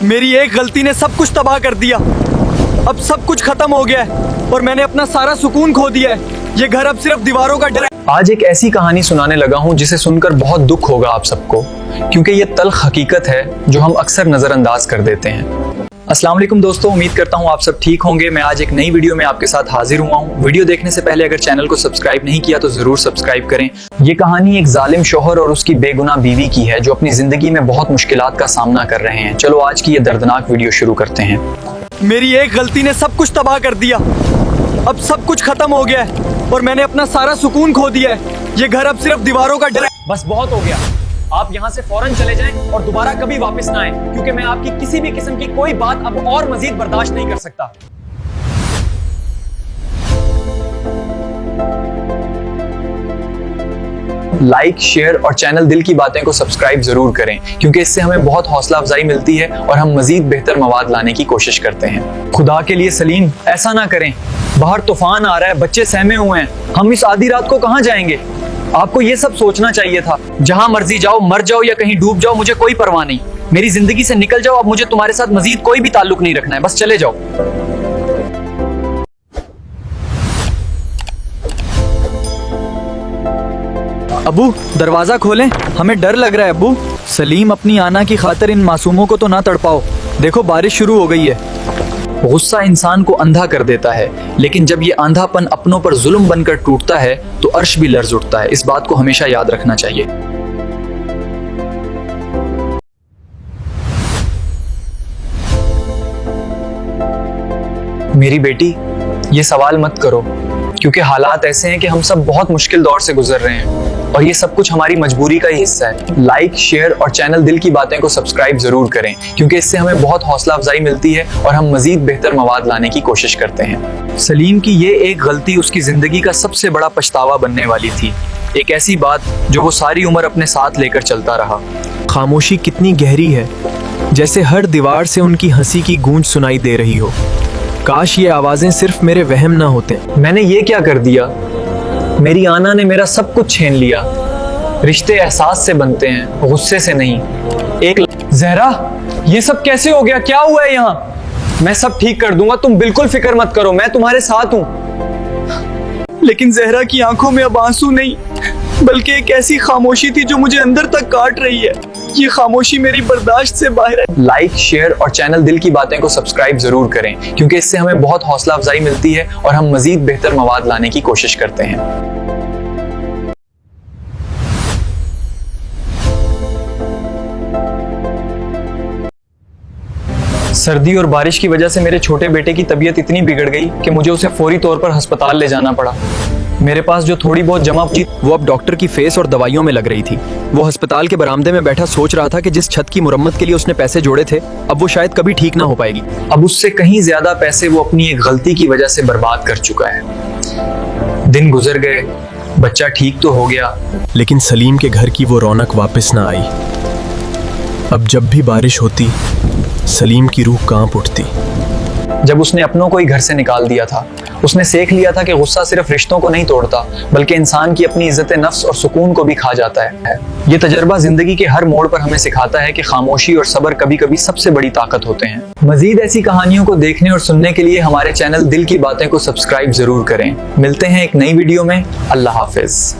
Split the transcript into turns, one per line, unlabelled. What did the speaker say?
मेरी एक गलती ने सब कुछ तबाह कर दिया। अब सब कुछ खत्म हो गया है और मैंने अपना सारा सुकून खो दिया है। ये घर अब सिर्फ दीवारों का डर है।
आज एक ऐसी कहानी सुनाने लगा हूँ जिसे सुनकर बहुत दुख होगा आप सबको, क्योंकि ये तल्ख हकीकत है जो हम अक्सर नजरअंदाज कर देते हैं। अस्सलाम वालेकुम दोस्तों, उम्मीद करता हूँ आप सब ठीक होंगे। मैं आज एक नई वीडियो में आपके साथ हाजिर हुआ हूँ। वीडियो देखने से पहले अगर चैनल को सब्सक्राइब नहीं किया तो जरूर सब्सक्राइब करें। ये कहानी एक जालिम शौहर और उसकी बेगुनाह बीवी की है जो अपनी जिंदगी में बहुत मुश्किलात का सामना कर रहे हैं। चलो आज की ये दर्दनाक वीडियो शुरू करते हैं।
मेरी एक गलती ने सब कुछ तबाह कर दिया। अब सब कुछ खत्म हो गया है और मैंने अपना सारा सुकून खो दिया है। ये घर अब सिर्फ दीवारों का डर है।
बस बहुत हो गया, आप यहाँ से फौरन चले जाएं और दोबारा कभी वापस ना आएं, क्योंकि मैं आपकी किसी भी किस्म की कोई बात अब और मजीद बर्दाश्त नहीं कर सकता। लाइक, शेयर और चैनल दिल की बातें को सब्सक्राइब जरूर करें, क्योंकि इससे हमें बहुत हौसला अफजाई मिलती है और हम मजीद बेहतर मवाद लाने की कोशिश करते हैं। खुदा के लिए सलीम, ऐसा ना करें। बाहर तूफान आ रहा है, बच्चे सहमे हुए हैं, हम इस आधी रात को कहाँ जाएंगे? आपको ये सब सोचना चाहिए था। जहां मर्जी जाओ, मर जाओ या कहीं डूब जाओ, मुझे कोई परवाह नहीं। मेरी जिंदगी से निकल जाओ। अब मुझे तुम्हारे साथ मजीद कोई भी ताल्लुक नहीं रखना है, बस चले जाओ।
अबू दरवाजा खोलें, हमें डर लग रहा है। अबू सलीम, अपनी आना की खातिर इन मासूमों को तो ना तड़पाओ। देखो बारिश शुरू हो गई है।
गुस्सा इंसान को अंधा कर देता है, लेकिन जब ये अंधापन अपनों पर जुल्म बनकर टूटता है तो अर्श भी लर्ज उठता है। इस बात को हमेशा याद रखना चाहिए। मेरी बेटी, ये सवाल मत करो, क्योंकि हालात ऐसे हैं कि हम सब बहुत मुश्किल दौर से गुजर रहे हैं और ये सब कुछ हमारी मजबूरी का ही हिस्सा है। लाइक, शेयर और चैनल दिल की बातें को सब्सक्राइब जरूर करें, क्योंकि इससे हमें बहुत हौसला अफजाई मिलती है और हम मजीद बेहतर मवाद लाने की कोशिश करते हैं।
सलीम की ये एक गलती उसकी जिंदगी का सबसे बड़ा पछतावा बनने वाली थी। एक ऐसी बात जो वो सारी उम्र अपने साथ लेकर चलता रहा।
खामोशी कितनी गहरी है, जैसे हर दीवार से उनकी हंसी की गूंज सुनाई दे रही हो। काश ये आवाजें सिर्फ मेरे वहम ना होते।
मैंने ये क्या कर दिया? मेरी आना ने मेरा सब कुछ छीन लिया। रिश्ते एहसास से बनते हैं, गुस्से से नहीं। ज़हरा, ये सब कैसे हो गया? क्या हुआ है यहाँ? मैं सब ठीक कर दूंगा, तुम बिल्कुल फिक्र मत करो, मैं तुम्हारे साथ हूँ।
लेकिन ज़हरा की आंखों में अब आंसू नहीं, बल्कि एक ऐसी खामोशी थी जो मुझे अंदर तक काट रही है। ये खामोशी मेरी बर्दाश्त से बाहर है।
लाइक, शेयर और चैनल दिल की बातें को सब्सक्राइब जरूर करें, क्योंकि इससे हमें बहुत हौसला अफजाई मिलती है और हम मजीद बेहतर मवाद लाने की कोशिश करते हैं। सर्दी और बारिश की वजह से मेरे छोटे बेटे की तबीयत इतनी बिगड़ गई कि मुझे उसे फौरी तौर पर अस्पताल ले जाना पड़ा। मेरे पास जो थोड़ी बहुत जमा थी
वो अब डॉक्टर की फेस और दवाइयों में लग रही थी। वो अस्पताल के बरामदे में बैठा सोच रहा था कि जिस छत की मुरम्मत के लिए उसने पैसे जोड़े थे, अब वो शायद कभी ठीक ना हो पाएगी।
अब उससे कहीं ज्यादा पैसे वो अपनी एक गलती की वजह से बर्बाद कर चुका है। दिन गुजर गए, बच्चा ठीक तो हो गया,
लेकिन सलीम के घर की वो रौनक वापस ना आई। अब जब भी बारिश होती, सलीम की रूह कांप उठती।
जब उसने अपनों को ही घर से निकाल दिया था, उसने सीख लिया था कि गुस्सा सिर्फ रिश्तों को नहीं तोड़ता, बल्कि इंसान की अपनी इज्जत नफ्स और सुकून को भी खा जाता है। ये तजर्बा जिंदगी के हर मोड़ पर हमें सिखाता है कि खामोशी और सब्र कभी कभी सबसे बड़ी ताकत होते हैं। मजीद ऐसी कहानियों को देखने और सुनने के लिए हमारे चैनल दिल की बातें को सब्सक्राइब जरूर करें। मिलते हैं एक नई वीडियो में। अल्लाह हाफिज।